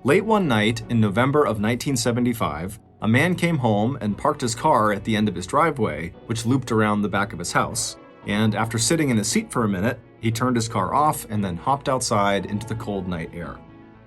Late one night in November of 1975, a man came home and parked his car at the end of his driveway, which looped around the back of his house. And after sitting in his seat for a minute, he turned his car off and then hopped outside into the cold night air.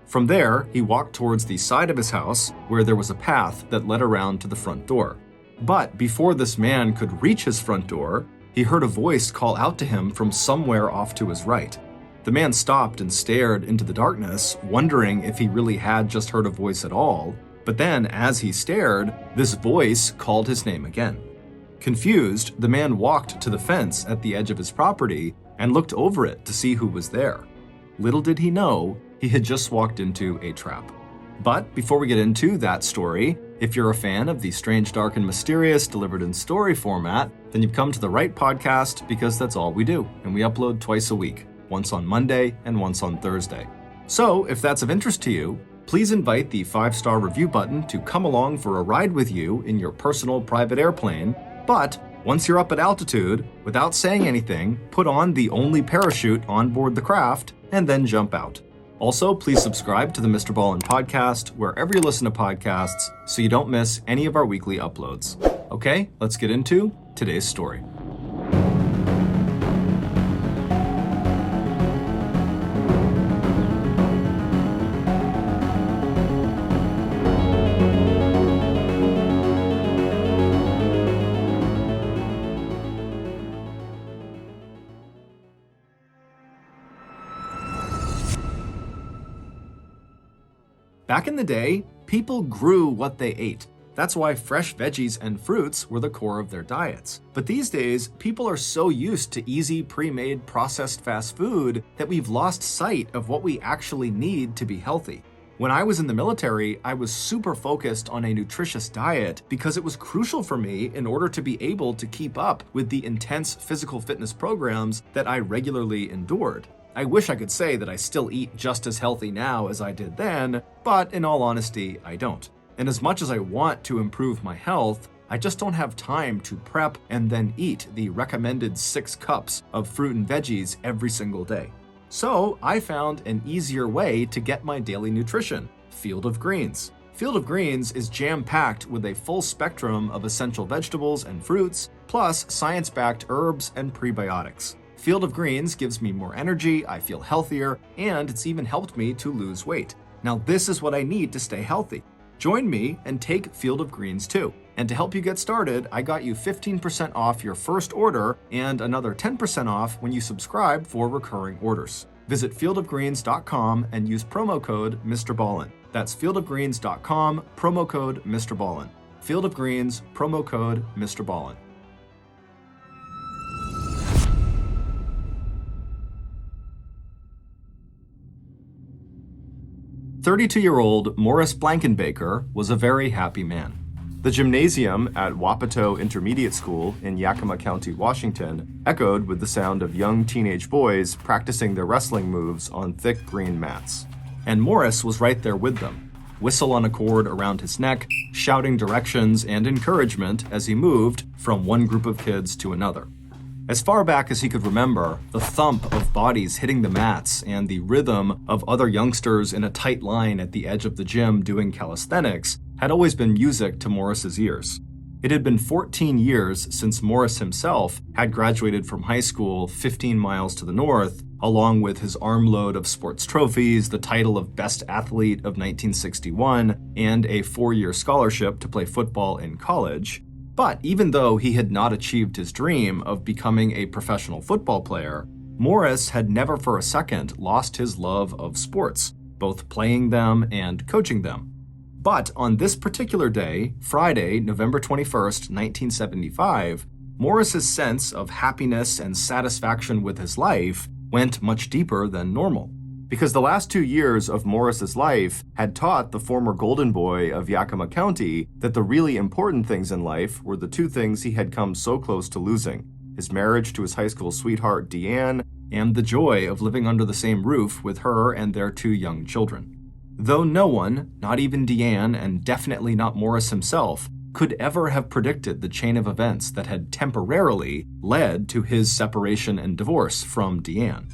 From there, he walked towards the side of his house where there was a path that led around to the front door. But before this man could reach his front door, he heard a voice call out to him from somewhere off to his right. The man stopped and stared into the darkness, wondering if he really had just heard a voice at all. But then, as he stared, this voice called his name again. Confused, the man walked to the fence at the edge of his property and looked over it to see who was there. Little did he know, he had just walked into a trap. But before we get into that story, if you're a fan of the strange, dark, and mysterious delivered in story format, then you've come to the right podcast because that's all we do, and we upload twice a week, once on Monday and once on Thursday. So if that's of interest to you, please invite the 5-star review button to come along for a ride with you in your personal private airplane, but once you're up at altitude, without saying anything, put on the only parachute on board the craft and then jump out. Also, please subscribe to the Mr. Ballen Podcast wherever you listen to podcasts so you don't miss any of our weekly uploads. Okay, let's get into today's story. Back in the day, people grew what they ate. That's why fresh veggies and fruits were the core of their diets. But these days, people are so used to easy, pre-made, processed fast food that we've lost sight of what we actually need to be healthy. When I was in the military, I was super focused on a nutritious diet because it was crucial for me in order to be able to keep up with the intense physical fitness programs that I regularly endured. I wish I could say that I still eat just as healthy now as I did then, but in all honesty, I don't. And as much as I want to improve my health, I just don't have time to prep and then eat the recommended 6 cups of fruit and veggies every single day. So I found an easier way to get my daily nutrition: Field of Greens. Field of Greens is jam-packed with a full spectrum of essential vegetables and fruits, plus science-backed herbs and prebiotics. Field of Greens gives me more energy, I feel healthier, and it's even helped me to lose weight. Now this is what I need to stay healthy. Join me and take Field of Greens too. And to help you get started, I got you 15% off your first order and another 10% off when you subscribe for recurring orders. Visit fieldofgreens.com and use promo code MrBallen. That's fieldofgreens.com, promo code MrBallen. Field of Greens, promo code MrBallen. 32-year-old Morris Blankenbaker was a very happy man. The gymnasium at Wapato Intermediate School in Yakima County, Washington, echoed with the sound of young teenage boys practicing their wrestling moves on thick green mats. And Morris was right there with them, whistle on a cord around his neck, shouting directions and encouragement as he moved from one group of kids to another. As far back as he could remember, the thump of bodies hitting the mats and the rhythm of other youngsters in a tight line at the edge of the gym doing calisthenics had always been music to Morris's ears. It had been 14 years since Morris himself had graduated from high school 15 miles to the north, along with his armload of sports trophies, the title of Best Athlete of 1961, and a 4-year scholarship to play football in college. But even though he had not achieved his dream of becoming a professional football player, Morris had never for a second lost his love of sports, both playing them and coaching them. But on this particular day, Friday, November 21st, 1975, Morris's sense of happiness and satisfaction with his life went much deeper than normal. Because the last 2 years of Morris's life had taught the former golden boy of Yakima County that the really important things in life were the 2 things he had come so close to losing: his marriage to his high school sweetheart, Deanne, and the joy of living under the same roof with her and their 2 young children. Though no one, not even Deanne and definitely not Morris himself, could ever have predicted the chain of events that had temporarily led to his separation and divorce from Deanne.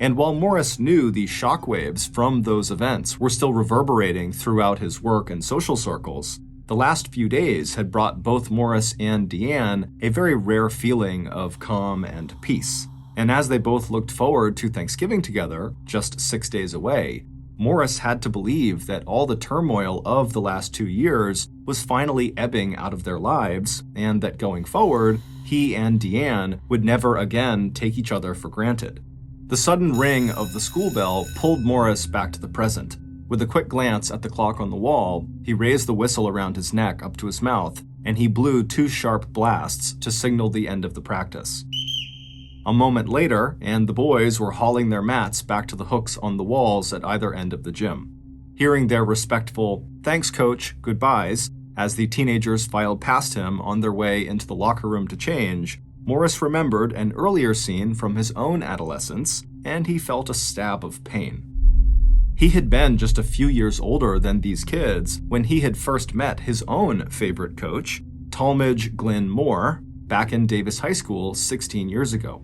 And while Morris knew the shockwaves from those events were still reverberating throughout his work and social circles, the last few days had brought both Morris and Deanne a very rare feeling of calm and peace. And as they both looked forward to Thanksgiving together, just 6 days away, Morris had to believe that all the turmoil of the last 2 years was finally ebbing out of their lives, and that going forward, he and Deanne would never again take each other for granted. The sudden ring of the school bell pulled Morris back to the present. With a quick glance at the clock on the wall, he raised the whistle around his neck up to his mouth, and he blew 2 sharp blasts to signal the end of the practice. A moment later, and the boys were hauling their mats back to the hooks on the walls at either end of the gym. Hearing their respectful, "Thanks, coach," goodbyes, as the teenagers filed past him on their way into the locker room to change, Morris remembered an earlier scene from his own adolescence, and he felt a stab of pain. He had been just a few years older than these kids when he had first met his own favorite coach, Talmadge Glynn Moore, back in Davis High School 16 years ago.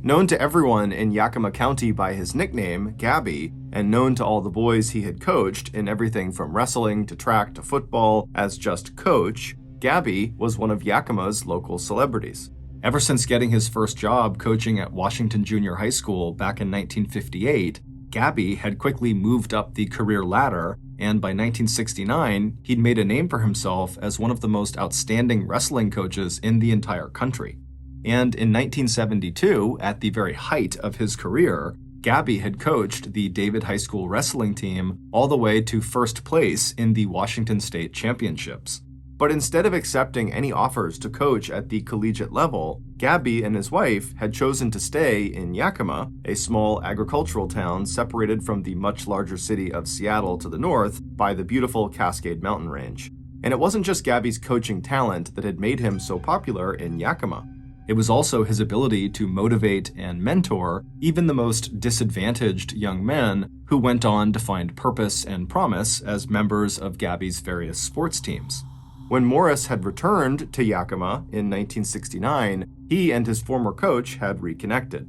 Known to everyone in Yakima County by his nickname, Gabby, and known to all the boys he had coached in everything from wrestling to track to football as just Coach, Gabby was one of Yakima's local celebrities. Ever since getting his first job coaching at Washington Junior High School back in 1958, Gabby had quickly moved up the career ladder, and by 1969, he'd made a name for himself as one of the most outstanding wrestling coaches in the entire country. And in 1972, at the very height of his career, Gabby had coached the David High School wrestling team all the way to first place in the Washington State Championships. But instead of accepting any offers to coach at the collegiate level, Gabby and his wife had chosen to stay in Yakima, a small agricultural town separated from the much larger city of Seattle to the north by the beautiful Cascade Mountain Range. And it wasn't just Gabby's coaching talent that had made him so popular in Yakima. It was also his ability to motivate and mentor even the most disadvantaged young men who went on to find purpose and promise as members of Gabby's various sports teams. When Morris had returned to Yakima in 1969, he and his former coach had reconnected.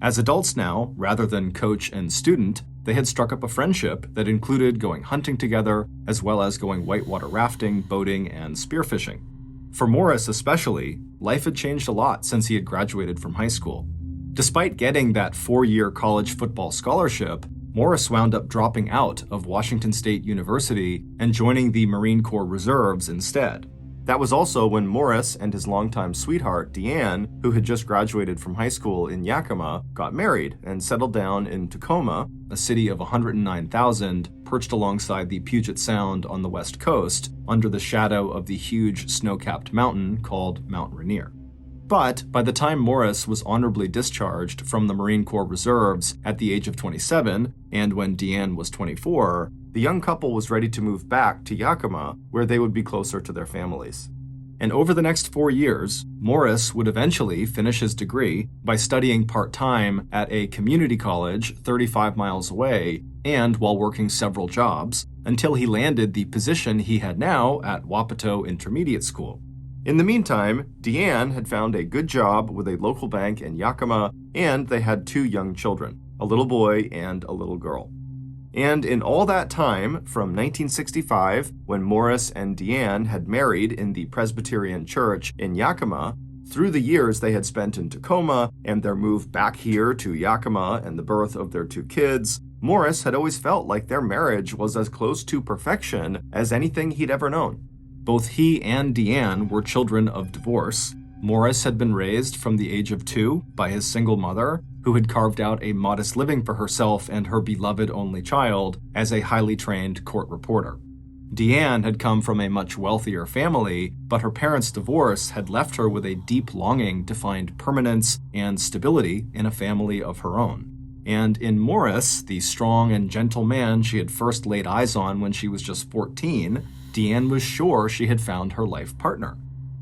As adults now, rather than coach and student, they had struck up a friendship that included going hunting together, as well as going whitewater rafting, boating, and spearfishing. For Morris especially, life had changed a lot since he had graduated from high school. Despite getting that 4-year college football scholarship, Morris wound up dropping out of Washington State University and joining the Marine Corps Reserves instead. That was also when Morris and his longtime sweetheart, Deanne, who had just graduated from high school in Yakima, got married and settled down in Tacoma, a city of 109,000, perched alongside the Puget Sound on the west coast, under the shadow of the huge snow-capped mountain called Mount Rainier. But by the time Morris was honorably discharged from the Marine Corps Reserves at the age of 27, and when Deanne was 24, the young couple was ready to move back to Yakima, where they would be closer to their families. And over the next 4 years, Morris would eventually finish his degree by studying part-time at a community college 35 miles away, and while working several jobs, until he landed the position he had now at Wapato Intermediate School. In the meantime, Deanne had found a good job with a local bank in Yakima, and they had 2 young children, a little boy and a little girl. And in all that time, from 1965, when Morris and Deanne had married in the Presbyterian Church in Yakima, through the years they had spent in Tacoma, and their move back here to Yakima and the birth of their 2 kids, Morris had always felt like their marriage was as close to perfection as anything he'd ever known. Both he and Deanne were children of divorce. Morris had been raised from the age of 2 by his single mother, who had carved out a modest living for herself and her beloved only child as a highly trained court reporter. Deanne had come from a much wealthier family, but her parents' divorce had left her with a deep longing to find permanence and stability in a family of her own. And in Morris, the strong and gentle man she had first laid eyes on when she was just 14, Deanne was sure she had found her life partner.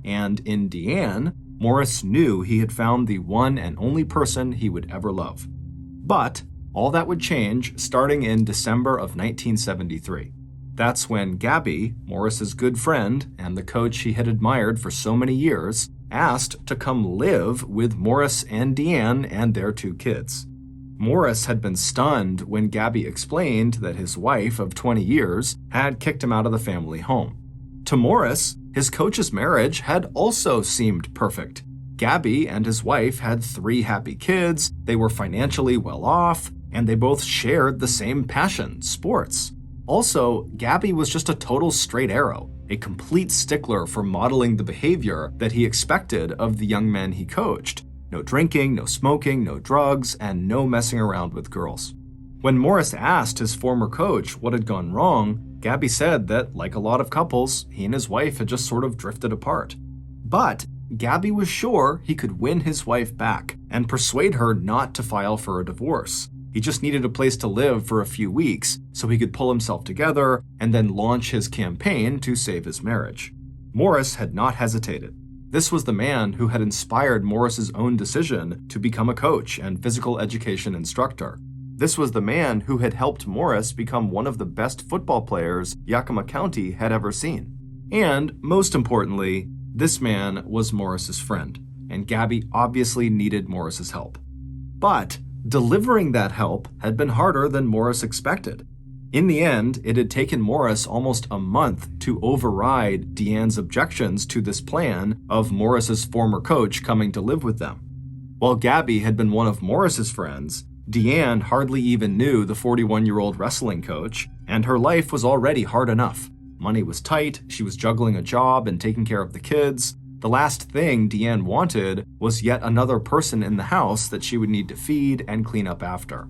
And in Deanne, Morris knew he had found the one and only person he would ever love. But all that would change starting in December of 1973. That's when Gabby, Morris's good friend and the coach he had admired for so many years, asked to come live with Morris and Deanne and their 2 kids. Morris had been stunned when Gabby explained that his wife of 20 years had kicked him out of the family home. To Morris, his coach's marriage had also seemed perfect. Gabby and his wife had 3 happy kids, they were financially well off, and they both shared the same passion, sports. Also, Gabby was just a total straight arrow, a complete stickler for modeling the behavior that he expected of the young men he coached. No drinking, no smoking, no drugs, and no messing around with girls. When Morris asked his former coach what had gone wrong, Gabby said that, like a lot of couples, he and his wife had just sort of drifted apart. But Gabby was sure he could win his wife back and persuade her not to file for a divorce. He just needed a place to live for a few weeks so he could pull himself together and then launch his campaign to save his marriage. Morris had not hesitated. This was the man who had inspired Morris's own decision to become a coach and physical education instructor. This was the man who had helped Morris become one of the best football players Yakima County had ever seen. And, most importantly, this man was Morris's friend, and Gabby obviously needed Morris's help. But delivering that help had been harder than Morris expected. In the end, it had taken Morris almost a month to override Deanne's objections to this plan of Morris's former coach coming to live with them. While Gabby had been one of Morris's friends, Deanne hardly even knew the 41-year-old wrestling coach, and her life was already hard enough. Money was tight, she was juggling a job and taking care of the kids. The last thing Deanne wanted was yet another person in the house that she would need to feed and clean up after.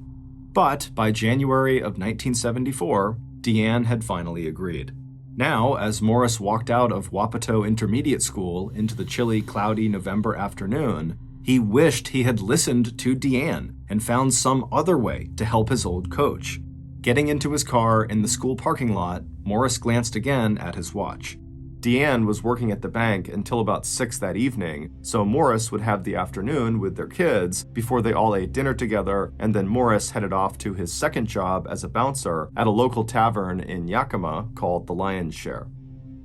But by January of 1974, Deanne had finally agreed. Now, as Morris walked out of Wapato Intermediate School into the chilly, cloudy November afternoon, he wished he had listened to Deanne and found some other way to help his old coach. Getting into his car in the school parking lot, Morris glanced again at his watch. Deanne was working at the bank until about 6 that evening, so Morris would have the afternoon with their kids before they all ate dinner together, and then Morris headed off to his second job as a bouncer at a local tavern in Yakima called the Lion's Share.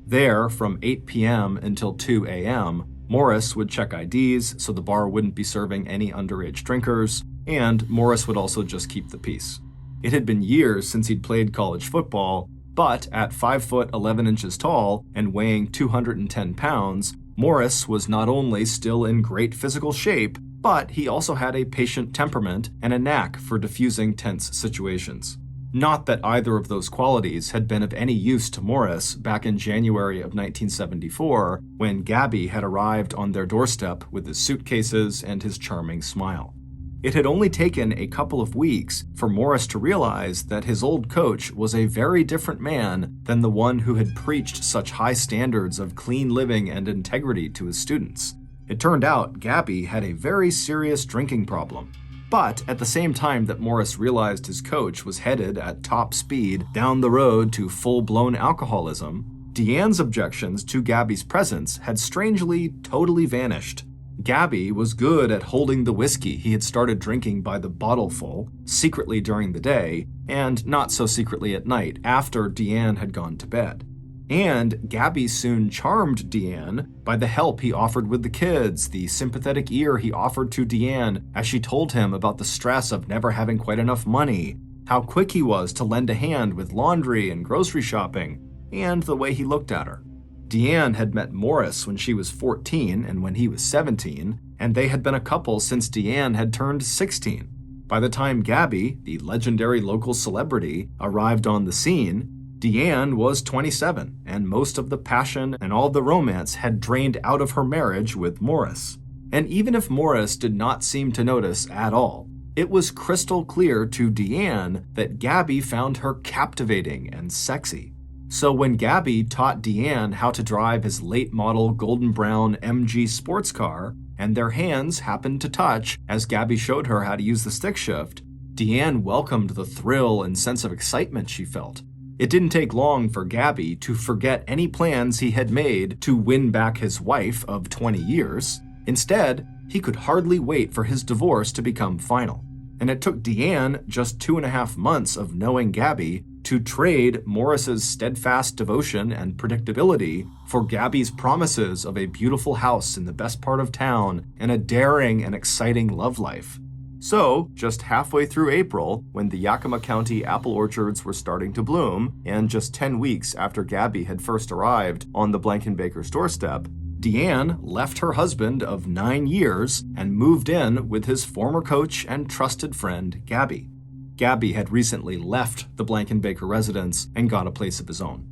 There, from 8 p.m. until 2 a.m., Morris would check IDs so the bar wouldn't be serving any underage drinkers, and Morris would also just keep the peace. It had been years since he'd played college football, but at 5 foot 11 inches tall and weighing 210 pounds, Morris was not only still in great physical shape, but he also had a patient temperament and a knack for diffusing tense situations. Not that either of those qualities had been of any use to Morris back in January of 1974, when Gabby had arrived on their doorstep with his suitcases and his charming smile. It had only taken a couple of weeks for Morris to realize that his old coach was a very different man than the one who had preached such high standards of clean living and integrity to his students. It turned out Gabby had a very serious drinking problem. But at the same time that Morris realized his coach was headed at top speed down the road to full-blown alcoholism, Deanne's objections to Gabby's presence had strangely totally vanished. Gabby was good at holding the whiskey he had started drinking by the bottleful, secretly during the day, and not so secretly at night after Deanne had gone to bed. And Gabby soon charmed Deanne by the help he offered with the kids, the sympathetic ear he offered to Deanne as she told him about the stress of never having quite enough money, how quick he was to lend a hand with laundry and grocery shopping, and the way he looked at her. Deanne had met Morris when she was 14 and when he was 17, and they had been a couple since Deanne had turned 16. By the time Gabby, the legendary local celebrity, arrived on the scene, Deanne was 27, and most of the passion and all the romance had drained out of her marriage with Morris. And even if Morris did not seem to notice at all, it was crystal clear to Deanne that Gabby found her captivating and sexy. So when Gabby taught Deanne how to drive his late-model golden brown MG sports car, and their hands happened to touch as Gabby showed her how to use the stick shift, Deanne welcomed the thrill and sense of excitement she felt. It didn't take long for Gabby to forget any plans he had made to win back his wife of 20 years. Instead, he could hardly wait for his divorce to become final. And it took Deanne just 2.5 months of knowing Gabby to trade Morris's steadfast devotion and predictability for Gabby's promises of a beautiful house in the best part of town and a daring and exciting love life. So, just halfway through April, when the Yakima County apple orchards were starting to bloom, and just 10 weeks after Gabby had first arrived on the Blankenbaker's doorstep, Deanne left her husband of 9 years and moved in with his former coach and trusted friend, Gabby. Gabby had recently left the Blankenbaker residence and got a place of his own.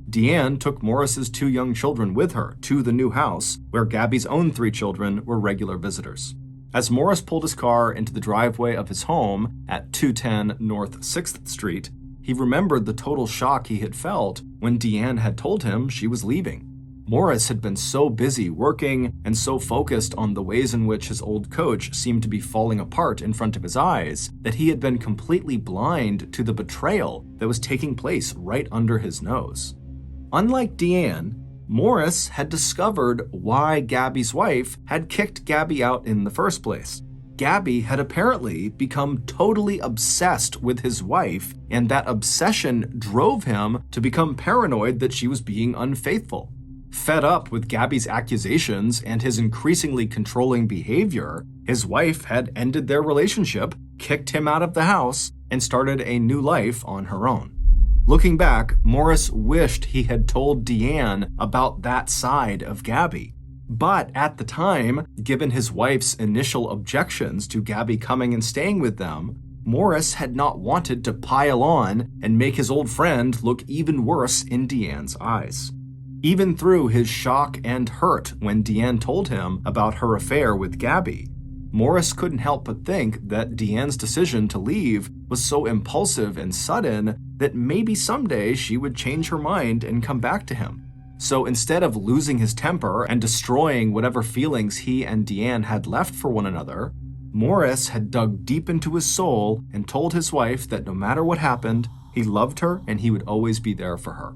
Deanne took Morris's 2 young children with her to the new house, where Gabby's own 3 children were regular visitors. As Morris pulled his car into the driveway of his home at 210 North 6th Street, he remembered the total shock he had felt when Deanne had told him she was leaving. Morris had been so busy working and so focused on the ways in which his old coach seemed to be falling apart in front of his eyes that he had been completely blind to the betrayal that was taking place right under his nose. Unlike Deanne, Morris had discovered why Gabby's wife had kicked Gabby out in the first place. Gabby had apparently become totally obsessed with his wife, and that obsession drove him to become paranoid that she was being unfaithful. Fed up with Gabby's accusations and his increasingly controlling behavior, his wife had ended their relationship, kicked him out of the house, and started a new life on her own. Looking back, Morris wished he had told Deanne about that side of Gabby. But at the time, given his wife's initial objections to Gabby coming and staying with them, Morris had not wanted to pile on and make his old friend look even worse in Deanne's eyes. Even through his shock and hurt when Deanne told him about her affair with Gabby, Morris couldn't help but think that Deanne's decision to leave was so impulsive and sudden that maybe someday she would change her mind and come back to him. So instead of losing his temper and destroying whatever feelings he and Deanne had left for one another, Morris had dug deep into his soul and told his wife that no matter what happened, he loved her and he would always be there for her.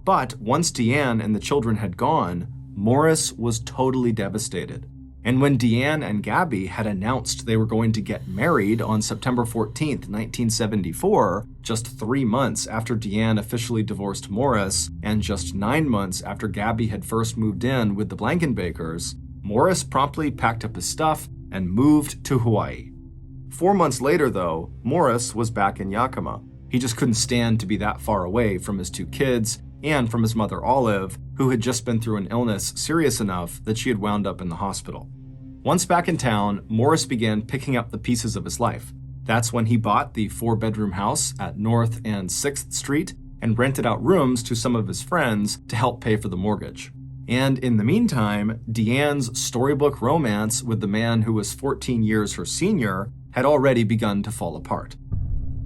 But once Deanne and the children had gone, Morris was totally devastated. And when Deanne and Gabby had announced they were going to get married on September 14th, 1974, just 3 months after Deanne officially divorced Morris, and just 9 months after Gabby had first moved in with the Blankenbakers, Morris promptly packed up his stuff and moved to Hawaii. 4 months later, though, Morris was back in Yakima. He just couldn't stand to be that far away from his 2 kids and from his mother Olive, who had just been through an illness serious enough that she had wound up in the hospital. Once back in town, Morris began picking up the pieces of his life. That's when he bought the 4-bedroom house at North and 6th Street and rented out rooms to some of his friends to help pay for the mortgage. And in the meantime, Deanne's storybook romance with the man who was 14 years her senior had already begun to fall apart.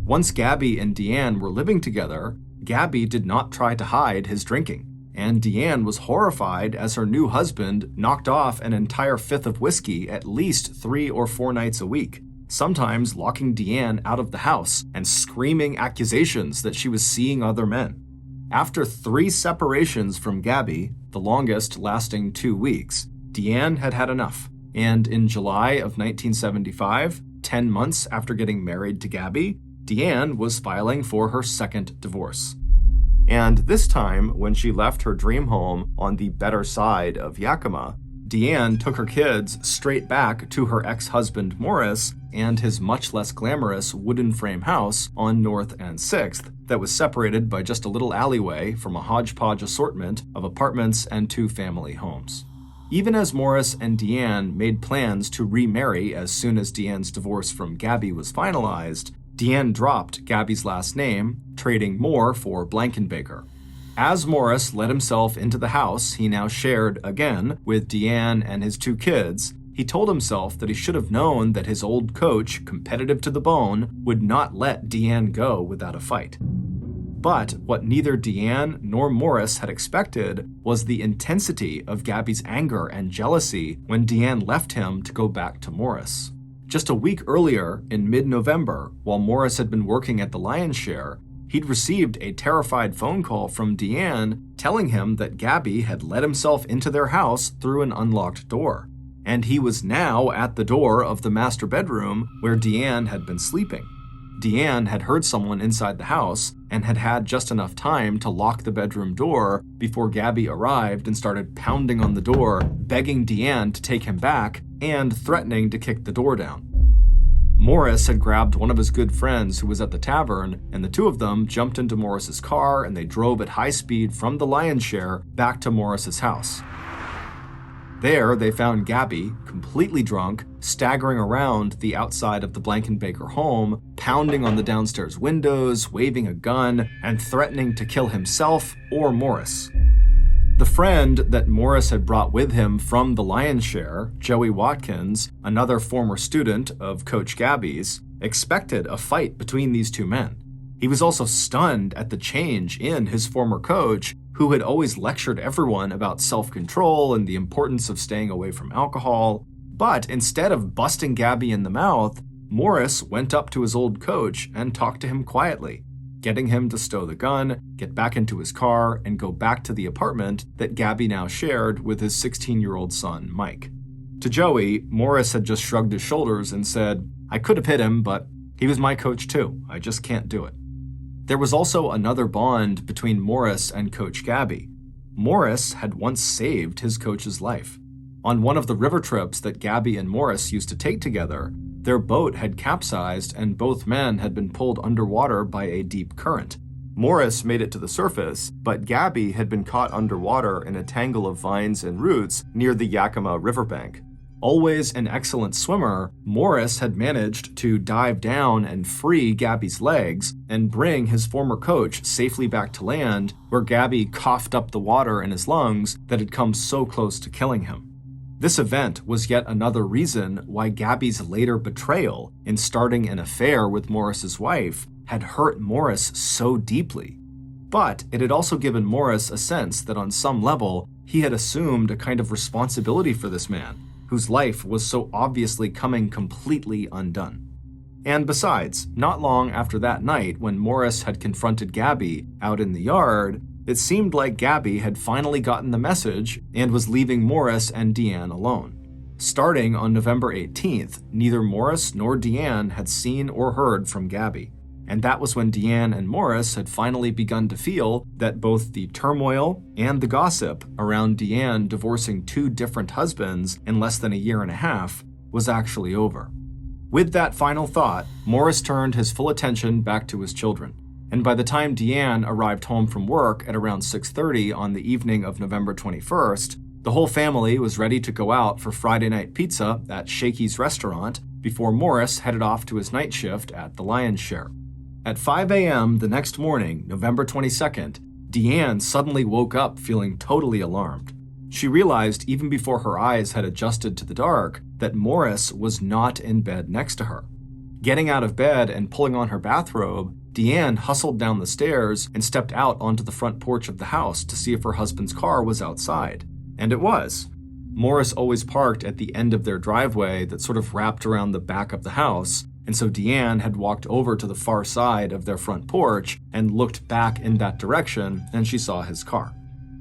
Once Gabby and Deanne were living together, Gabby did not try to hide his drinking, and Deanne was horrified as her new husband knocked off an entire 5th of whiskey at least 3 or 4 nights a week, sometimes locking Deanne out of the house and screaming accusations that she was seeing other men. After 3 separations from Gabby, the longest lasting 2 weeks, Deanne had had enough, and in July of 1975, 10 months after getting married to Gabby, Deanne was filing for her 2nd divorce. And this time, when she left her dream home on the better side of Yakima, Deanne took her kids straight back to her ex-husband Morris and his much less glamorous wooden frame house on North and 6th that was separated by just a little alleyway from a hodgepodge assortment of apartments and 2 family homes. Even as Morris and Deanne made plans to remarry as soon as Deanne's divorce from Gabby was finalized, Deanne dropped Gabby's last name, trading Moore for Blankenbaker. As Morris let himself into the house he now shared again with Deanne and his 2 kids, he told himself that he should have known that his old coach, competitive to the bone, would not let Deanne go without a fight. But what neither Deanne nor Morris had expected was the intensity of Gabby's anger and jealousy when Deanne left him to go back to Morris. Just a week earlier, in mid-November, while Morris had been working at the Lion's Share, he'd received a terrified phone call from Deanne telling him that Gabby had let himself into their house through an unlocked door, and he was now at the door of the master bedroom where Deanne had been sleeping. Deanne had heard someone inside the house and had had just enough time to lock the bedroom door before Gabby arrived and started pounding on the door, begging Deanne to take him back and threatening to kick the door down. Morris had grabbed one of his good friends who was at the tavern, and the two of them jumped into Morris's car and they drove at high speed from the lion's share back to Morris's house. There, they found Gabby, completely drunk, staggering around the outside of the Blankenbaker home, pounding on the downstairs windows, waving a gun, and threatening to kill himself or Morris. The friend that Morris had brought with him from the lion's share, Joey Watkins, another former student of Coach Gabby's, expected a fight between these two men. He was also stunned at the change in his former coach, who had always lectured everyone about self-control and the importance of staying away from alcohol. But instead of busting Gabby in the mouth, Morris went up to his old coach and talked to him quietly, getting him to stow the gun, get back into his car, and go back to the apartment that Gabby now shared with his 16-year-old son, Mike. To Joey, Morris had just shrugged his shoulders and said, "I could have hit him, but he was my coach too. I just can't do it." There was also another bond between Morris and Coach Gabby. Morris had once saved his coach's life. On one of the river trips that Gabby and Morris used to take together, their boat had capsized and both men had been pulled underwater by a deep current. Morris made it to the surface, but Gabby had been caught underwater in a tangle of vines and roots near the Yakima riverbank. Always an excellent swimmer, Morris had managed to dive down and free Gabby's legs and bring his former coach safely back to land, where Gabby coughed up the water in his lungs that had come so close to killing him. This event was yet another reason why Gabby's later betrayal in starting an affair with Morris's wife had hurt Morris so deeply. But it had also given Morris a sense that on some level he had assumed a kind of responsibility for this man, whose life was so obviously coming completely undone. And besides, not long after that night when Morris had confronted Gabby out in the yard, it seemed like Gabby had finally gotten the message and was leaving Morris and Deanne alone. Starting on November 18th, neither Morris nor Deanne had seen or heard from Gabby. And that was when Deanne and Morris had finally begun to feel that both the turmoil and the gossip around Deanne divorcing two different husbands in less than a year and a half was actually over. With that final thought, Morris turned his full attention back to his children. And by the time Deanne arrived home from work at around 6:30 on the evening of November 21st, the whole family was ready to go out for Friday night pizza at Shakey's restaurant before Morris headed off to his night shift at the lion's share. At 5 a.m. the next morning, November 22nd, Deanne suddenly woke up feeling totally alarmed. She realized even before her eyes had adjusted to the dark that Morris was not in bed next to her. Getting out of bed and pulling on her bathrobe, Deanne hustled down the stairs and stepped out onto the front porch of the house to see if her husband's car was outside. And it was. Morris always parked at the end of their driveway that sort of wrapped around the back of the house, and so Deanne had walked over to the far side of their front porch and looked back in that direction, and she saw his car.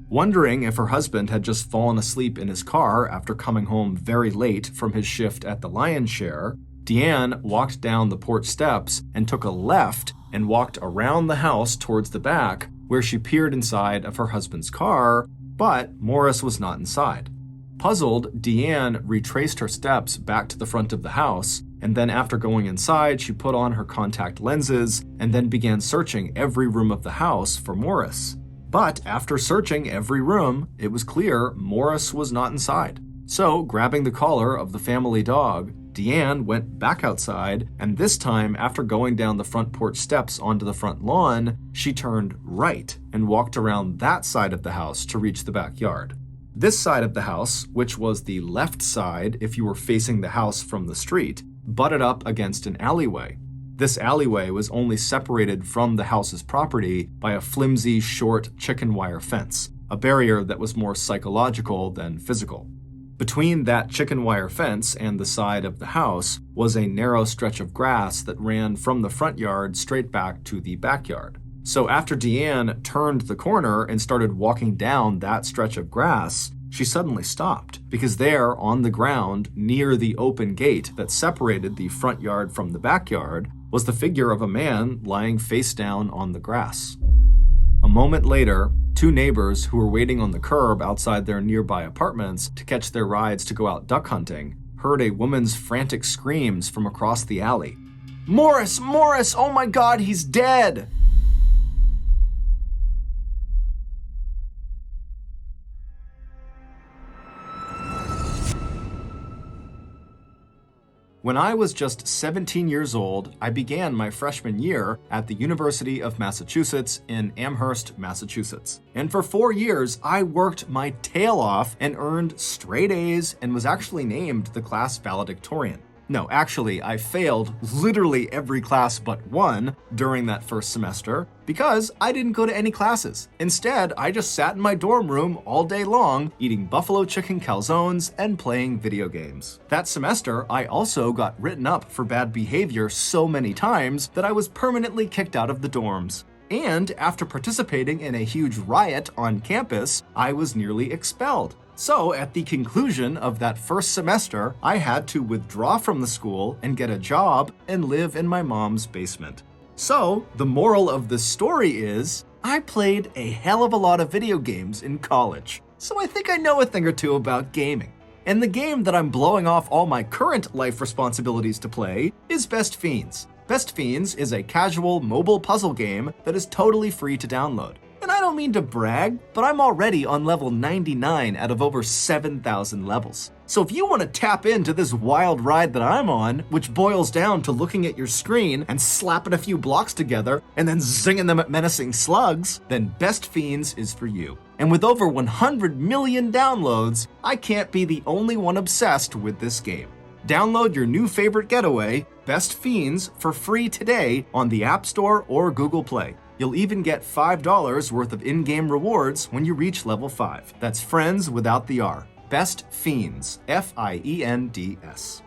Wondering if her husband had just fallen asleep in his car after coming home very late from his shift at the lion's share, Deanne walked down the porch steps and took a left and walked around the house towards the back, where she peered inside of her husband's car, but Morris was not inside. Puzzled, Deanne retraced her steps back to the front of the house, and then after going inside, she put on her contact lenses and then began searching every room of the house for Morris. But after searching every room, it was clear Morris was not inside. So, grabbing the collar of the family dog, Deanne went back outside, and this time, after going down the front porch steps onto the front lawn, she turned right and walked around that side of the house to reach the backyard. This side of the house, which was the left side if you were facing the house from the street, butted up against an alleyway. This alleyway was only separated from the house's property by a flimsy, short chicken wire fence, a barrier that was more psychological than physical. Between that chicken wire fence and the side of the house was a narrow stretch of grass that ran from the front yard straight back to the backyard. So after Deanne turned the corner and started walking down that stretch of grass, she suddenly stopped, because there on the ground near the open gate that separated the front yard from the backyard was the figure of a man lying face down on the grass. A moment later, two neighbors who were waiting on the curb outside their nearby apartments to catch their rides to go out duck hunting heard a woman's frantic screams from across the alley. "Morris! Morris! Oh my God, he's dead!" When I was just 17 years old, I began my freshman year at the University of Massachusetts in Amherst, Massachusetts. And for 4 years, I worked my tail off and earned straight A's and was actually named the class valedictorian. No, actually, I failed literally every class but one during that first semester because I didn't go to any classes. Instead, I just sat in my dorm room all day long, eating buffalo chicken calzones and playing video games. That semester, I also got written up for bad behavior so many times that I was permanently kicked out of the dorms. And after participating in a huge riot on campus, I was nearly expelled. So, at the conclusion of that first semester, I had to withdraw from the school and get a job and live in my mom's basement. So, the moral of the story is, I played a hell of a lot of video games in college. So I think I know a thing or two about gaming. And the game that I'm blowing off all my current life responsibilities to play is Best Fiends. Best Fiends is a casual mobile puzzle game that is totally free to download. And I don't mean to brag, but I'm already on level 99 out of over 7,000 levels. So if you want to tap into this wild ride that I'm on, which boils down to looking at your screen and slapping a few blocks together and then zinging them at menacing slugs, then Best Fiends is for you. And with over 100 million downloads, I can't be the only one obsessed with this game. Download your new favorite getaway, Best Fiends, for free today on the App Store or Google Play. You'll even get $5 worth of in-game rewards when you reach level 5. That's friends without the R. Best Fiends. Fiends.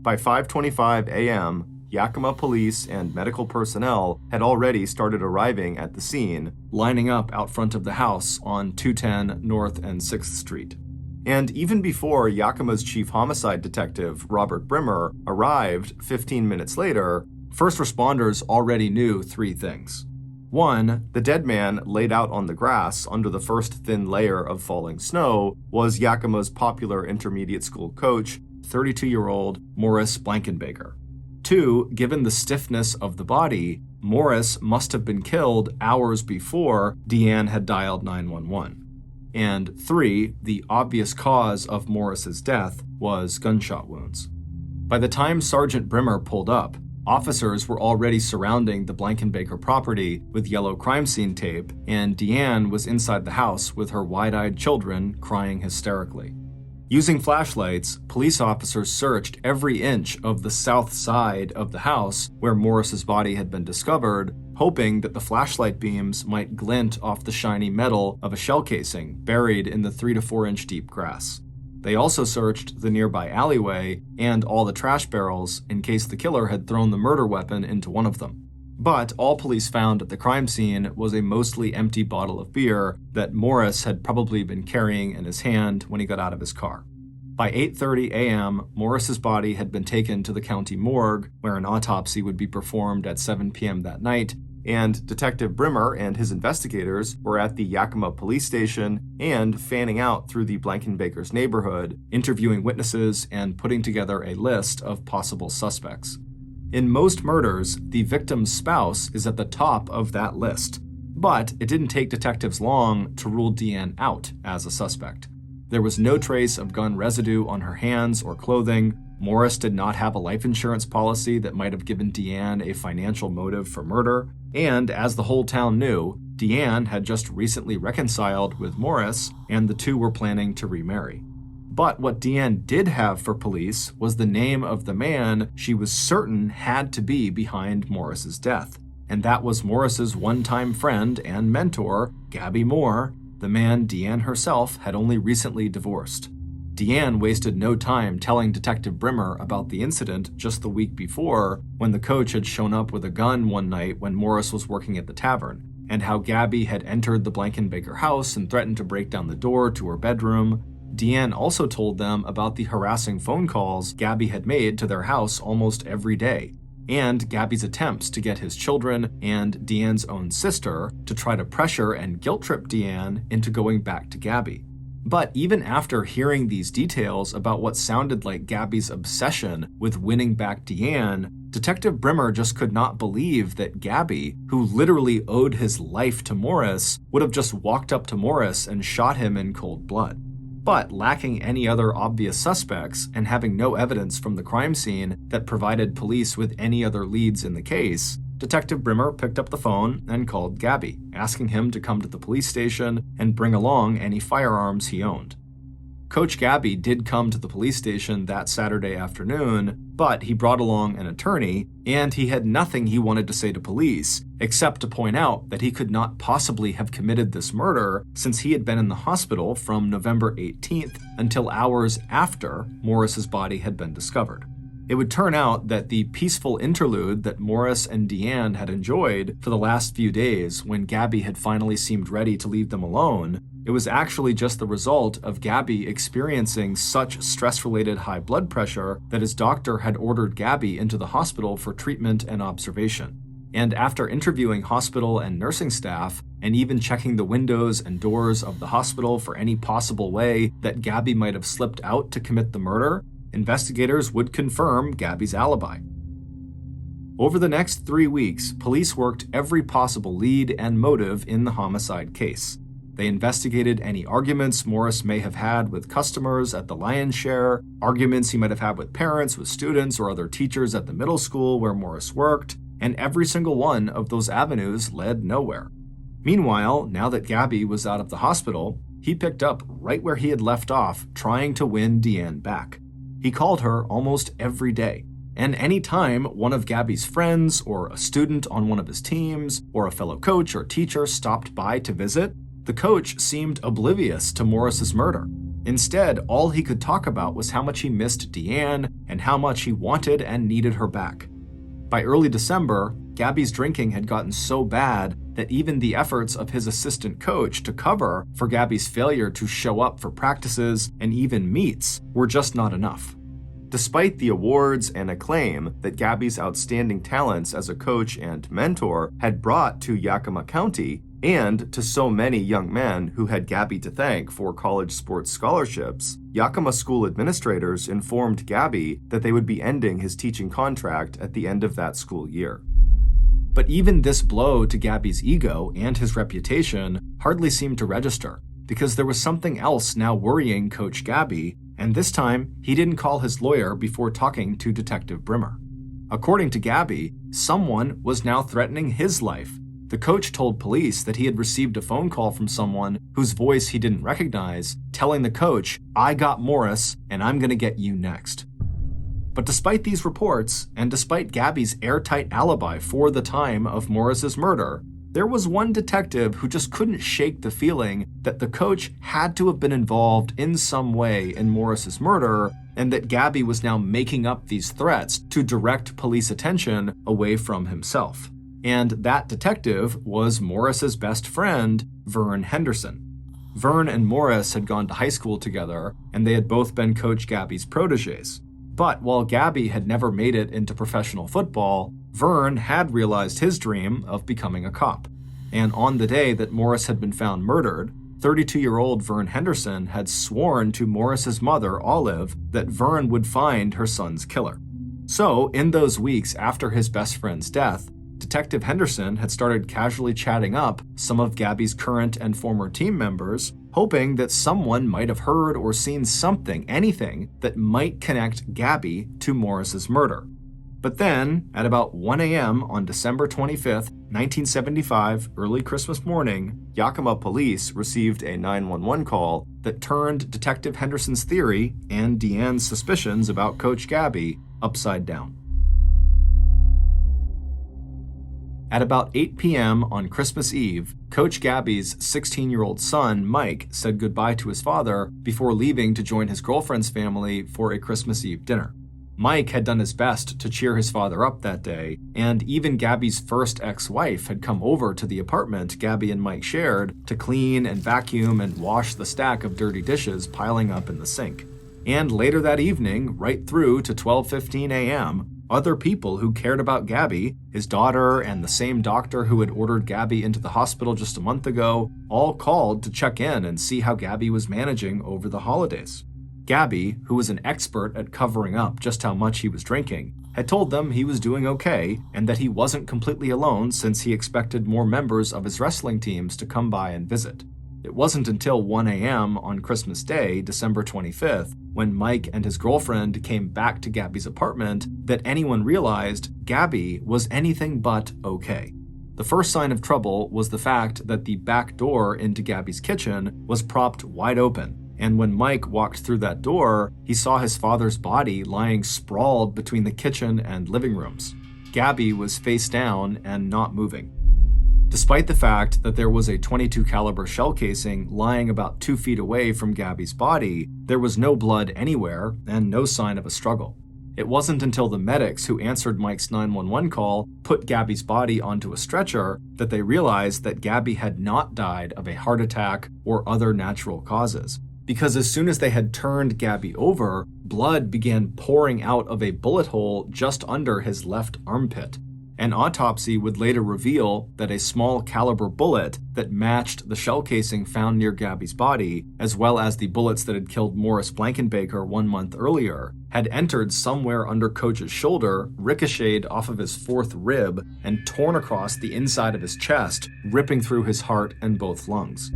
By 5:25 a.m., Yakima police and medical personnel had already started arriving at the scene, lining up out front of the house on 210 North and 6th Street. And even before Yakima's chief homicide detective, Robert Brimmer, arrived 15 minutes later, first responders already knew 3 things. 1, the dead man laid out on the grass under the first thin layer of falling snow was Yakima's popular intermediate school coach, 32-year-old Morris Blankenbaker. 2, given the stiffness of the body, Morris must have been killed hours before Deanne had dialed 911. And 3, the obvious cause of Morris's death was gunshot wounds. By the time Sergeant Brimmer pulled up, officers were already surrounding the Blankenbaker property with yellow crime scene tape, and Deanne was inside the house with her wide-eyed children crying hysterically. Using flashlights, police officers searched every inch of the south side of the house where Morris's body had been discovered, hoping that the flashlight beams might glint off the shiny metal of a shell casing buried in the 3 to 4 inch deep grass. They also searched the nearby alleyway and all the trash barrels in case the killer had thrown the murder weapon into one of them. But all police found at the crime scene was a mostly empty bottle of beer that Morris had probably been carrying in his hand when he got out of his car. By 8:30 a.m., Morris's body had been taken to the county morgue, where an autopsy would be performed at 7 p.m. that night, and Detective Brimmer and his investigators were at the Yakima police station and fanning out through the Blankenbaker's neighborhood, interviewing witnesses and putting together a list of possible suspects. In most murders, the victim's spouse is at the top of that list, but it didn't take detectives long to rule Deanne out as a suspect. There was no trace of gun residue on her hands or clothing. Morris did not have a life insurance policy that might have given Deanne a financial motive for murder, and as the whole town knew, Deanne had just recently reconciled with Morris, and the two were planning to remarry. But what Deanne did have for police was the name of the man she was certain had to be behind Morris's death, and that was Morris's one-time friend and mentor, Gabby Moore, the man Deanne herself had only recently divorced. Deanne wasted no time telling Detective Brimmer about the incident just the week before, when the coach had shown up with a gun one night when Morris was working at the tavern, and how Gabby had entered the Blankenbaker house and threatened to break down the door to her bedroom. Deanne also told them about the harassing phone calls Gabby had made to their house almost every day. and Gabby's attempts to get his children and Deanne's own sister to try to pressure and guilt-trip Deanne into going back to Gabby. But even after hearing these details about what sounded like Gabby's obsession with winning back Deanne, Detective Brimmer just could not believe that Gabby, who literally owed his life to Morris, would have just walked up to Morris and shot him in cold blood. But lacking any other obvious suspects and having no evidence from the crime scene that provided police with any other leads in the case, Detective Brimmer picked up the phone and called Gabby, asking him to come to the police station and bring along any firearms he owned. Coach Gabby did come to the police station that Saturday afternoon, but he brought along an attorney, and he had nothing he wanted to say to police, except to point out that he could not possibly have committed this murder since he had been in the hospital from November 18th until hours after Morris's body had been discovered. It would turn out that the peaceful interlude that Morris and Deanne had enjoyed for the last few days when Gabby had finally seemed ready to leave them alone, it was actually just the result of Gabby experiencing such stress-related high blood pressure that his doctor had ordered Gabby into the hospital for treatment and observation. And after interviewing hospital and nursing staff, and even checking the windows and doors of the hospital for any possible way that Gabby might have slipped out to commit the murder, investigators would confirm Gabby's alibi. Over the next 3 weeks, police worked every possible lead and motive in the homicide case. They investigated any arguments Morris may have had with customers at the Lion's Share, arguments he might have had with parents, with students, or other teachers at the middle school where Morris worked, and every single one of those avenues led nowhere. Meanwhile, now that Gabby was out of the hospital, he picked up right where he had left off, trying to win Deanne back. He called her almost every day, and any time one of Gabby's friends, or a student on one of his teams, or a fellow coach or teacher stopped by to visit, the coach seemed oblivious to Morris's murder. Instead, all he could talk about was how much he missed Deanne and how much he wanted and needed her back. By early December, Gabby's drinking had gotten so bad that even the efforts of his assistant coach to cover for Gabby's failure to show up for practices and even meets were just not enough. Despite the awards and acclaim that Gabby's outstanding talents as a coach and mentor had brought to Yakima County, and to so many young men who had Gabby to thank for college sports scholarships, Yakima school administrators informed Gabby that they would be ending his teaching contract at the end of that school year. But even this blow to Gabby's ego and his reputation hardly seemed to register, because there was something else now worrying Coach Gabby, and this time he didn't call his lawyer before talking to Detective Brimmer. According to Gabby, someone was now threatening his life. The coach told police that he had received a phone call from someone whose voice he didn't recognize, telling the coach, "I got Morris, and I'm gonna get you next." But despite these reports, and despite Gabby's airtight alibi for the time of Morris's murder, there was one detective who just couldn't shake the feeling that the coach had to have been involved in some way in Morris's murder, and that Gabby was now making up these threats to direct police attention away from himself. And that detective was Morris's best friend, Vern Henderson. Vern and Morris had gone to high school together, and they had both been Coach Gabby's protégés. But while Gabby had never made it into professional football, Vern had realized his dream of becoming a cop. And on the day that Morris had been found murdered, 32-year-old Vern Henderson had sworn to Morris's mother, Olive, that Vern would find her son's killer. So, in those weeks after his best friend's death, Detective Henderson had started casually chatting up some of Gabby's current and former team members, hoping that someone might have heard or seen something, anything, that might connect Gabby to Morris's murder. But then, at about 1 a.m. on December 25th, 1975, early Christmas morning, Yakima police received a 911 call that turned Detective Henderson's theory and Deanne's suspicions about Coach Gabby upside down. At about 8 p.m. on Christmas Eve, Coach Gabby's 16-year-old son, Mike, said goodbye to his father before leaving to join his girlfriend's family for a Christmas Eve dinner. Mike had done his best to cheer his father up that day, and even Gabby's first ex-wife had come over to the apartment Gabby and Mike shared to clean and vacuum and wash the stack of dirty dishes piling up in the sink. And later that evening, right through to 12:15 a.m., Other people who cared about Gabby, his daughter and the same doctor who had ordered Gabby into the hospital just a month ago, all called to check in and see how Gabby was managing over the holidays. Gabby, who was an expert at covering up just how much he was drinking, had told them he was doing okay and that he wasn't completely alone since he expected more members of his wrestling teams to come by and visit. It wasn't until 1 a.m. on Christmas Day, December 25th, when Mike and his girlfriend came back to Gabby's apartment, that anyone realized Gabby was anything but okay. The first sign of trouble was the fact that the back door into Gabby's kitchen was propped wide open, and when Mike walked through that door, he saw his father's body lying sprawled between the kitchen and living rooms. Gabby was face down and not moving. Despite the fact that there was a .22 caliber shell casing lying about 2 feet away from Gabby's body, there was no blood anywhere and no sign of a struggle. It wasn't until the medics who answered Mike's 911 call put Gabby's body onto a stretcher that they realized that Gabby had not died of a heart attack or other natural causes. Because as soon as they had turned Gabby over, blood began pouring out of a bullet hole just under his left armpit. An autopsy would later reveal that a small caliber bullet that matched the shell casing found near Gabby's body, as well as the bullets that had killed Morris Blankenbaker 1 month earlier, had entered somewhere under Coach's shoulder, ricocheted off of his fourth rib, and torn across the inside of his chest, ripping through his heart and both lungs.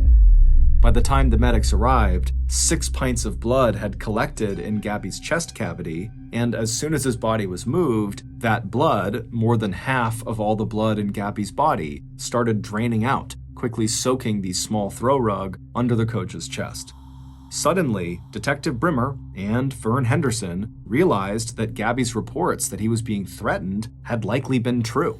By the time the medics arrived, 6 pints of blood had collected in Gabby's chest cavity, and as soon as his body was moved, that blood, more than half of all the blood in Gabby's body, started draining out, quickly soaking the small throw rug under the coach's chest. Suddenly, Detective Brimmer and Fern Henderson realized that Gabby's reports that he was being threatened had likely been true.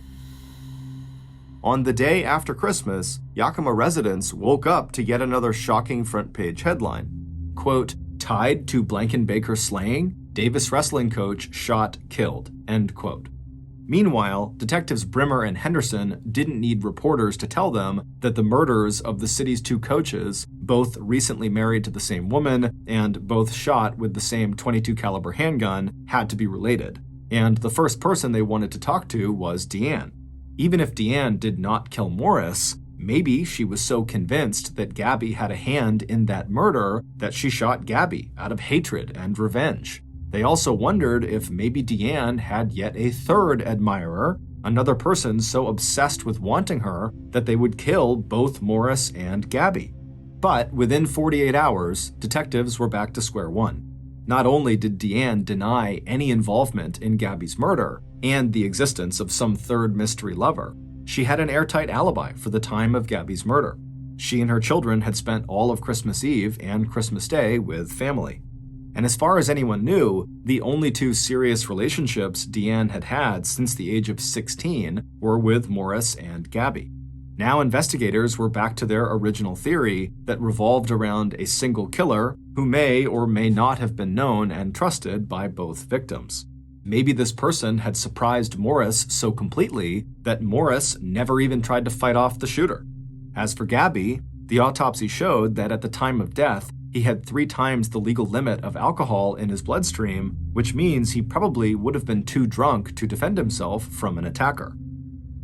On the day after Christmas, Yakima residents woke up to yet another shocking front-page headline. Quote, "Tied to Blankenbaker slaying, Davis wrestling coach shot, killed." End quote. Meanwhile, detectives Brimmer and Henderson didn't need reporters to tell them that the murders of the city's 2 coaches, both recently married to the same woman and both shot with the same .22 caliber handgun, had to be related. And the first person they wanted to talk to was Deanne. Even if Deanne did not kill Morris, maybe she was so convinced that Gabby had a hand in that murder that she shot Gabby out of hatred and revenge. They also wondered if maybe Deanne had yet a third admirer, another person so obsessed with wanting her that they would kill both Morris and Gabby. But within 48 hours, detectives were back to square one. Not only did Deanne deny any involvement in Gabby's murder and the existence of some third mystery lover, she had an airtight alibi for the time of Gabby's murder. She and her children had spent all of Christmas Eve and Christmas Day with family. And as far as anyone knew, the only 2 serious relationships Deanne had had since the age of 16 were with Morris and Gabby. Now investigators were back to their original theory that revolved around a single killer who may or may not have been known and trusted by both victims. Maybe this person had surprised Morris so completely that Morris never even tried to fight off the shooter. As for Gabby, the autopsy showed that at the time of death, he had 3 times the legal limit of alcohol in his bloodstream, which means he probably would have been too drunk to defend himself from an attacker.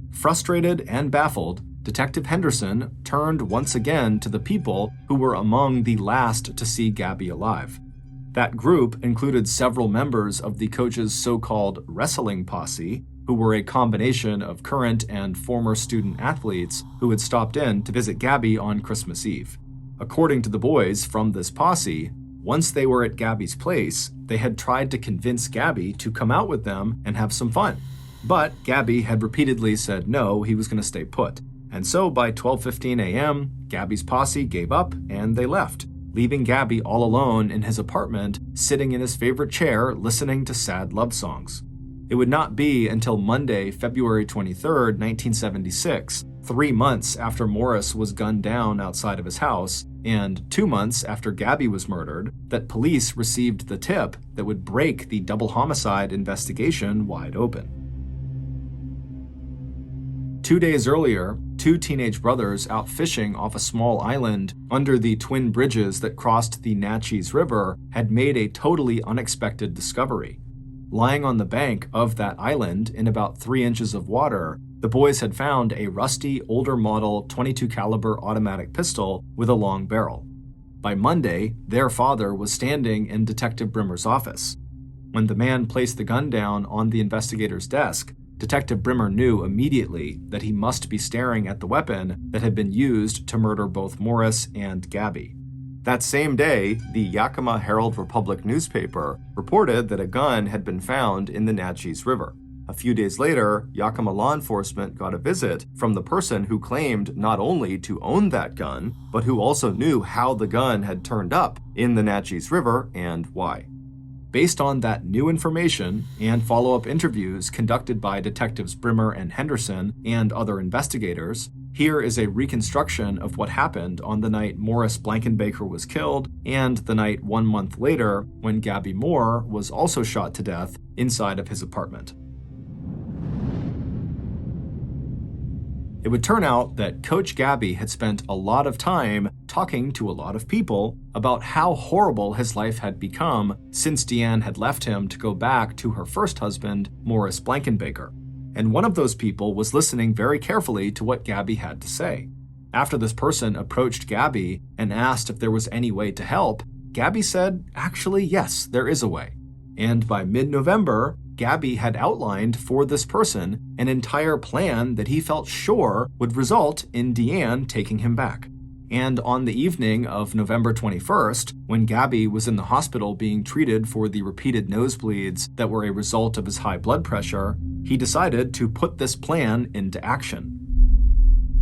Frustrated and baffled, Detective Henderson turned once again to the people who were among the last to see Gabby alive. That group included several members of the coach's so-called wrestling posse, who were a combination of current and former student athletes who had stopped in to visit Gabby on Christmas Eve. According to the boys from this posse, once they were at Gabby's place, they had tried to convince Gabby to come out with them and have some fun. But Gabby had repeatedly said no, he was going to stay put. And so by 12:15 a.m., Gabby's posse gave up and they left, leaving Gabby all alone in his apartment, sitting in his favorite chair, listening to sad love songs. It would not be until Monday, February 23rd, 1976, 3 months after Morris was gunned down outside of his house, and 2 months after Gabby was murdered, that police received the tip that would break the double homicide investigation wide open. 2 days earlier, 2 teenage brothers out fishing off a small island under the twin bridges that crossed the Natchez River had made a totally unexpected discovery. Lying on the bank of that island in about 3 inches of water, the boys had found a rusty, older model .22 caliber automatic pistol with a long barrel. By Monday, their father was standing in Detective Brimmer's office. When the man placed the gun down on the investigator's desk, Detective Brimmer knew immediately that he must be staring at the weapon that had been used to murder both Morris and Gabby. That same day, the Yakima Herald-Republic newspaper reported that a gun had been found in the Natchez River. A few days later, Yakima law enforcement got a visit from the person who claimed not only to own that gun, but who also knew how the gun had turned up in the Natchez River and why. Based on that new information and follow-up interviews conducted by Detectives Brimmer and Henderson and other investigators, here is a reconstruction of what happened on the night Morris Blankenbaker was killed and the night 1 month later when Gabby Moore was also shot to death inside of his apartment. It would turn out that Coach Gabby had spent a lot of time talking to a lot of people about how horrible his life had become since Deanne had left him to go back to her first husband, Morris Blankenbaker. And one of those people was listening very carefully to what Gabby had to say. After this person approached Gabby and asked if there was any way to help, Gabby said, actually, yes, there is a way. And by mid-November, Gabby had outlined for this person an entire plan that he felt sure would result in Deanne taking him back. And on the evening of November 21st, when Gabby was in the hospital being treated for the repeated nosebleeds that were a result of his high blood pressure, he decided to put this plan into action.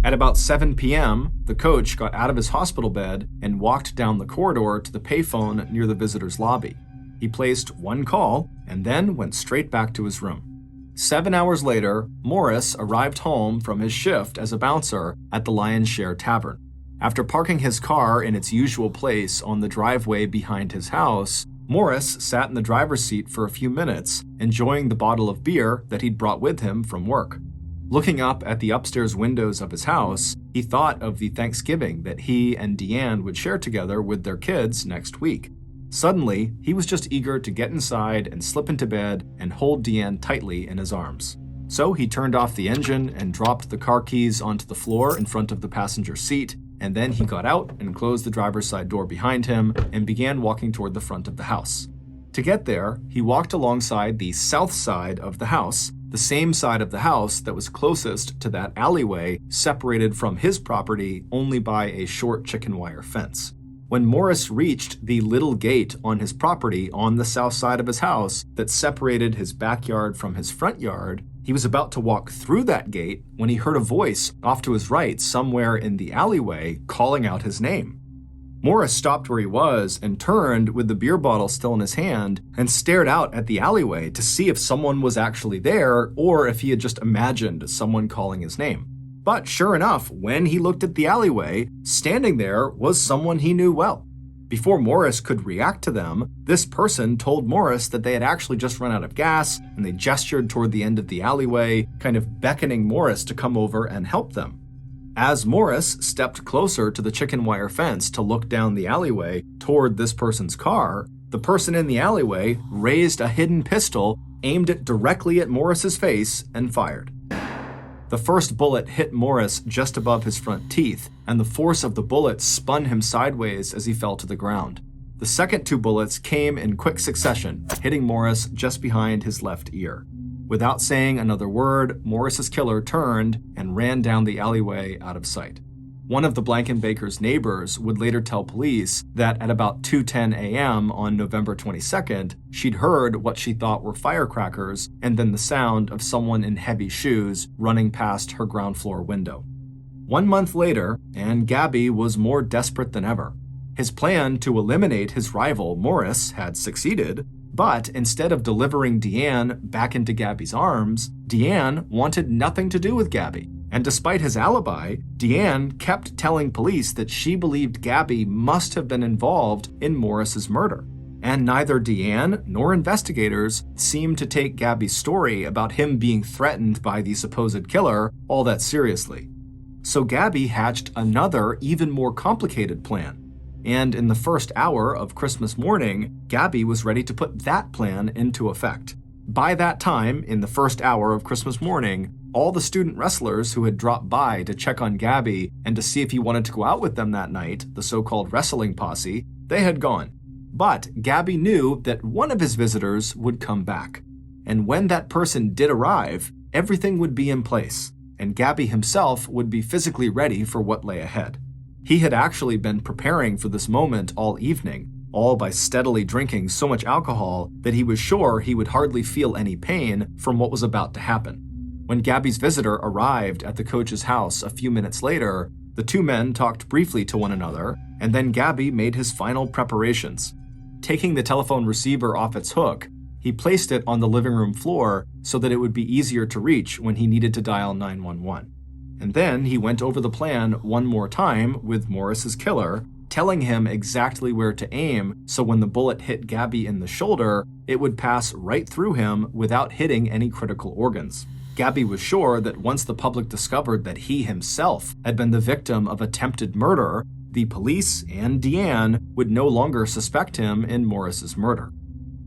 At about 7 p.m., the coach got out of his hospital bed and walked down the corridor to the payphone near the visitor's lobby. He placed one call and then went straight back to his room. 7 hours later, Morris arrived home from his shift as a bouncer at the Lion's Share Tavern. After parking his car in its usual place on the driveway behind his house, Morris sat in the driver's seat for a few minutes, enjoying the bottle of beer that he'd brought with him from work. Looking up at the upstairs windows of his house, he thought of the Thanksgiving that he and Deanne would share together with their kids next week. Suddenly, he was just eager to get inside and slip into bed and hold Deanne tightly in his arms. So he turned off the engine and dropped the car keys onto the floor in front of the passenger seat, and then he got out and closed the driver's side door behind him and began walking toward the front of the house. To get there, he walked alongside the south side of the house, the same side of the house that was closest to that alleyway separated from his property only by a short chicken wire fence. When Morris reached the little gate on his property on the south side of his house that separated his backyard from his front yard, he was about to walk through that gate when he heard a voice off to his right somewhere in the alleyway calling out his name. Morris stopped where he was and turned with the beer bottle still in his hand and stared out at the alleyway to see if someone was actually there or if he had just imagined someone calling his name. But sure enough, when he looked at the alleyway, standing there was someone he knew well. Before Morris could react to them, this person told Morris that they had actually just run out of gas, and they gestured toward the end of the alleyway, kind of beckoning Morris to come over and help them. As Morris stepped closer to the chicken wire fence to look down the alleyway toward this person's car, the person in the alleyway raised a hidden pistol, aimed it directly at Morris's face, and fired. The first bullet hit Morris just above his front teeth, and the force of the bullet spun him sideways as he fell to the ground. The second 2 bullets came in quick succession, hitting Morris just behind his left ear. Without saying another word, Morris's killer turned and ran down the alleyway out of sight. One of the Blankenbaker's neighbors would later tell police that at about 2:10 a.m. on November 22nd, she'd heard what she thought were firecrackers and then the sound of someone in heavy shoes running past her ground floor window. 1 month later, and Gabby was more desperate than ever. His plan to eliminate his rival, Morris, had succeeded, but instead of delivering Deanne back into Gabby's arms, Deanne wanted nothing to do with Gabby. And despite his alibi, Deanne kept telling police that she believed Gabby must have been involved in Morris's murder. And neither Deanne nor investigators seemed to take Gabby's story about him being threatened by the supposed killer all that seriously. So Gabby hatched another, even more complicated plan. And in the first hour of Christmas morning, Gabby was ready to put that plan into effect. By that time, in the first hour of Christmas morning, all the student wrestlers who had dropped by to check on Gabby and to see if he wanted to go out with them that night, the so-called wrestling posse, they had gone. But Gabby knew that one of his visitors would come back. And when that person did arrive, everything would be in place, and Gabby himself would be physically ready for what lay ahead. He had actually been preparing for this moment all evening, all by steadily drinking so much alcohol that he was sure he would hardly feel any pain from what was about to happen. When Gabby's visitor arrived at the coach's house a few minutes later, the two men talked briefly to one another, and then Gabby made his final preparations. Taking the telephone receiver off its hook, he placed it on the living room floor so that it would be easier to reach when he needed to dial 911. And then he went over the plan one more time with Morris's killer, telling him exactly where to aim so when the bullet hit Gabby in the shoulder, it would pass right through him without hitting any critical organs. Gabby was sure that once the public discovered that he himself had been the victim of attempted murder, the police and Deanne would no longer suspect him in Morris's murder.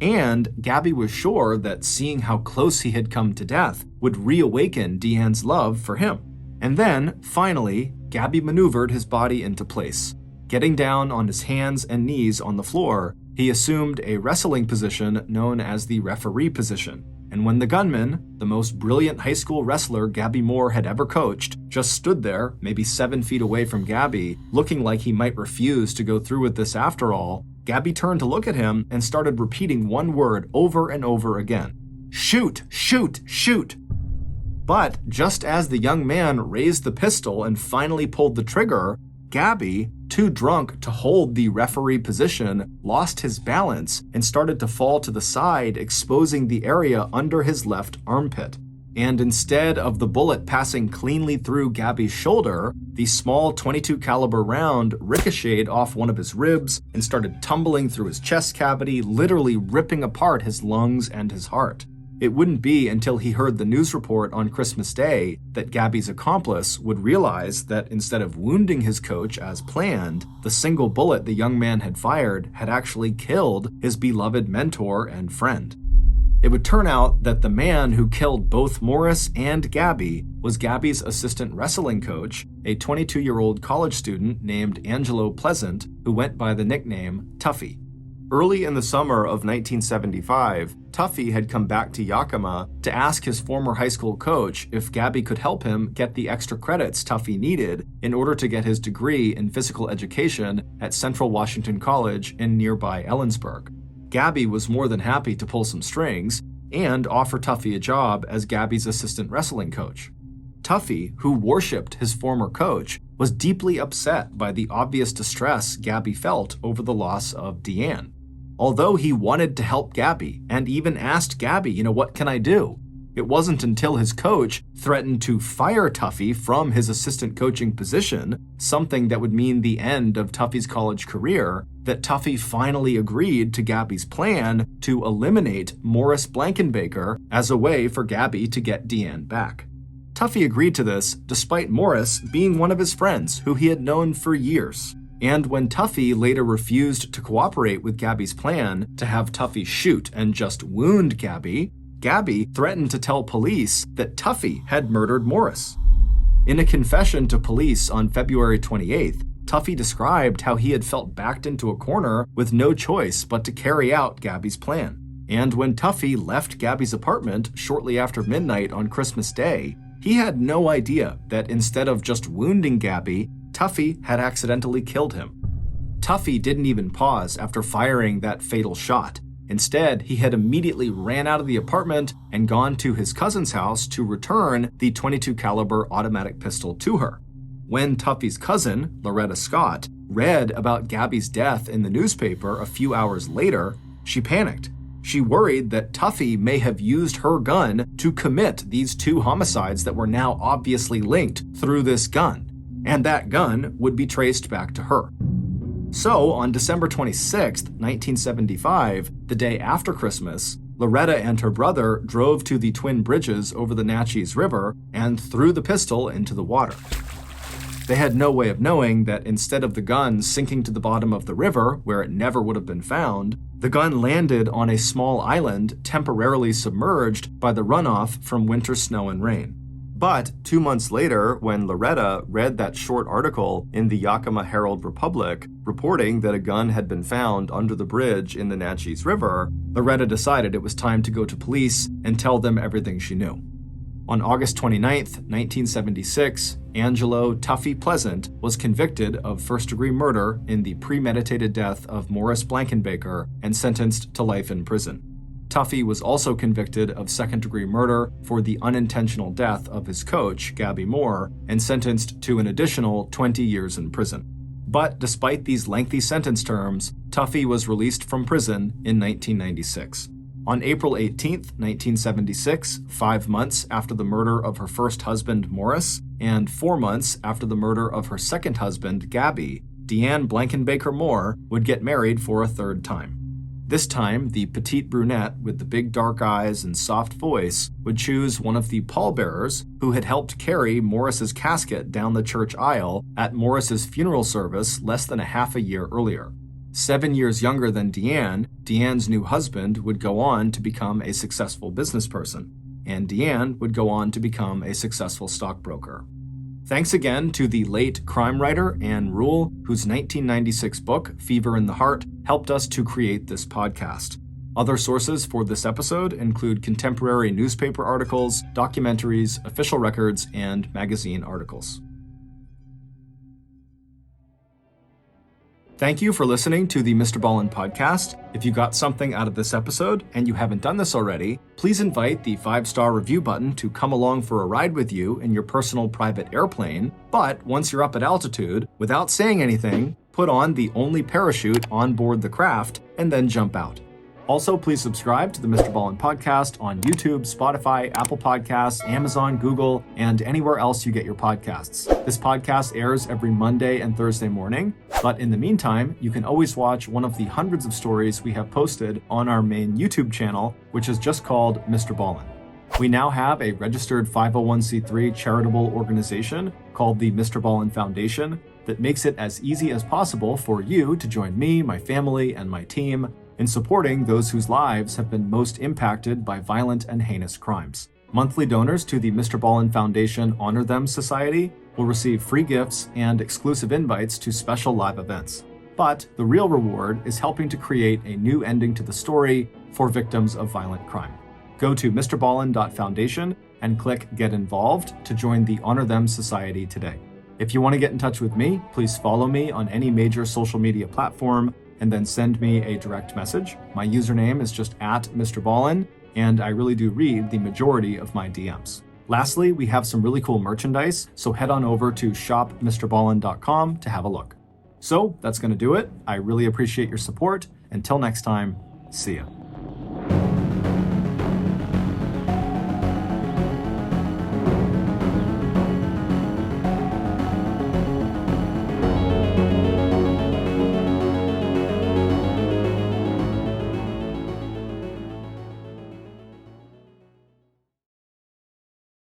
And Gabby was sure that seeing how close he had come to death would reawaken Deanne's love for him. And then, finally, Gabby maneuvered his body into place. Getting down on his hands and knees on the floor, he assumed a wrestling position known as the referee position. And when the gunman, the most brilliant high school wrestler Gabby Moore had ever coached, just stood there, maybe 7 feet away from Gabby, looking like he might refuse to go through with this after all, Gabby turned to look at him and started repeating one word over and over again. Shoot, shoot, shoot. But just as the young man raised the pistol and finally pulled the trigger, Gabby, too drunk to hold the referee position, lost his balance and started to fall to the side, exposing the area under his left armpit. And instead of the bullet passing cleanly through Gabby's shoulder, the small .22 caliber round ricocheted off one of his ribs and started tumbling through his chest cavity, literally ripping apart his lungs and his heart. It wouldn't be until he heard the news report on Christmas Day that Gabby's accomplice would realize that instead of wounding his coach as planned, the single bullet the young man had fired had actually killed his beloved mentor and friend. It would turn out that the man who killed both Morris and Gabby was Gabby's assistant wrestling coach, a 22-year-old college student named Angelo Pleasant, who went by the nickname Tuffy. Early in the summer of 1975, Tuffy had come back to Yakima to ask his former high school coach if Gabby could help him get the extra credits Tuffy needed in order to get his degree in physical education at Central Washington College in nearby Ellensburg. Gabby was more than happy to pull some strings and offer Tuffy a job as Gabby's assistant wrestling coach. Tuffy, who worshipped his former coach, was deeply upset by the obvious distress Gabby felt over the loss of Deanne. Although he wanted to help Gabby and even asked Gabby, what can I do? It wasn't until his coach threatened to fire Tuffy from his assistant coaching position, something that would mean the end of Tuffy's college career, that Tuffy finally agreed to Gabby's plan to eliminate Morris Blankenbaker as a way for Gabby to get Deanne back. Tuffy agreed to this despite Morris being one of his friends who he had known for years. And when Tuffy later refused to cooperate with Gabby's plan to have Tuffy shoot and just wound Gabby, Gabby threatened to tell police that Tuffy had murdered Morris. In a confession to police on February 28th, Tuffy described how he had felt backed into a corner with no choice but to carry out Gabby's plan. And when Tuffy left Gabby's apartment shortly after midnight on Christmas Day, he had no idea that instead of just wounding Gabby, Tuffy had accidentally killed him. Tuffy didn't even pause after firing that fatal shot. Instead, he had immediately ran out of the apartment and gone to his cousin's house to return the .22 caliber automatic pistol to her. When Tuffy's cousin, Loretta Scott, read about Gabby's death in the newspaper a few hours later, she panicked. She worried that Tuffy may have used her gun to commit these two homicides that were now obviously linked through this gun, and that gun would be traced back to her. So, on December 26, 1975, the day after Christmas, Loretta and her brother drove to the Twin Bridges over the Natchez River and threw the pistol into the water. They had no way of knowing that instead of the gun sinking to the bottom of the river, where it never would have been found, the gun landed on a small island temporarily submerged by the runoff from winter snow and rain. But 2 months later, when Loretta read that short article in the Yakima Herald-Republic reporting that a gun had been found under the bridge in the Natchez River, Loretta decided it was time to go to police and tell them everything she knew. On August 29, 1976, Angelo Tuffy Pleasant was convicted of first-degree murder in the premeditated death of Morris Blankenbaker and sentenced to life in prison. Tuffy was also convicted of second-degree murder for the unintentional death of his coach, Gabby Moore, and sentenced to an additional 20 years in prison. But despite these lengthy sentence terms, Tuffy was released from prison in 1996. On April 18, 1976, 5 months after the murder of her first husband, Morris, and 4 months after the murder of her second husband, Gabby, Deanne Blankenbaker Moore would get married for a third time. This time, the petite brunette with the big dark eyes and soft voice would choose one of the pallbearers who had helped carry Morris's casket down the church aisle at Morris's funeral service less than a half a year earlier. 7 years younger than Deanne, Deanne's new husband would go on to become a successful business person, and Deanne would go on to become a successful stockbroker. Thanks again to the late crime writer Ann Rule, whose 1996 book, Fever in the Heart, helped us to create this podcast. Other sources for this episode include contemporary newspaper articles, documentaries, official records, and magazine articles. Thank you for listening to the Mr. Ballen Podcast. If you got something out of this episode and you haven't done this already, please invite the 5-star review button to come along for a ride with you in your personal private airplane. But once you're up at altitude, without saying anything, put on the only parachute on board the craft and then jump out. Also, please subscribe to the Mr. Ballen Podcast on YouTube, Spotify, Apple Podcasts, Amazon, Google, and anywhere else you get your podcasts. This podcast airs every Monday and Thursday morning, but in the meantime, you can always watch one of the hundreds of stories we have posted on our main YouTube channel, which is just called Mr. Ballen. We now have a registered 501c3 charitable organization called the Mr. Ballen Foundation that makes it as easy as possible for you to join me, my family, and my team in supporting those whose lives have been most impacted by violent and heinous crimes. Monthly donors to the Mr. Ballen Foundation Honor Them Society will receive free gifts and exclusive invites to special live events. But the real reward is helping to create a new ending to the story for victims of violent crime. Go to mrballen.foundation and click Get Involved to join the Honor Them Society today. If you want to get in touch with me, please follow me on any major social media platform and then send me a direct message. My username is just @MrBallen, and I really do read the majority of my DMs. Lastly, we have some really cool merchandise, so head on over to shopmrballen.com to have a look. So that's going to do it. I really appreciate your support. Until next time, see ya.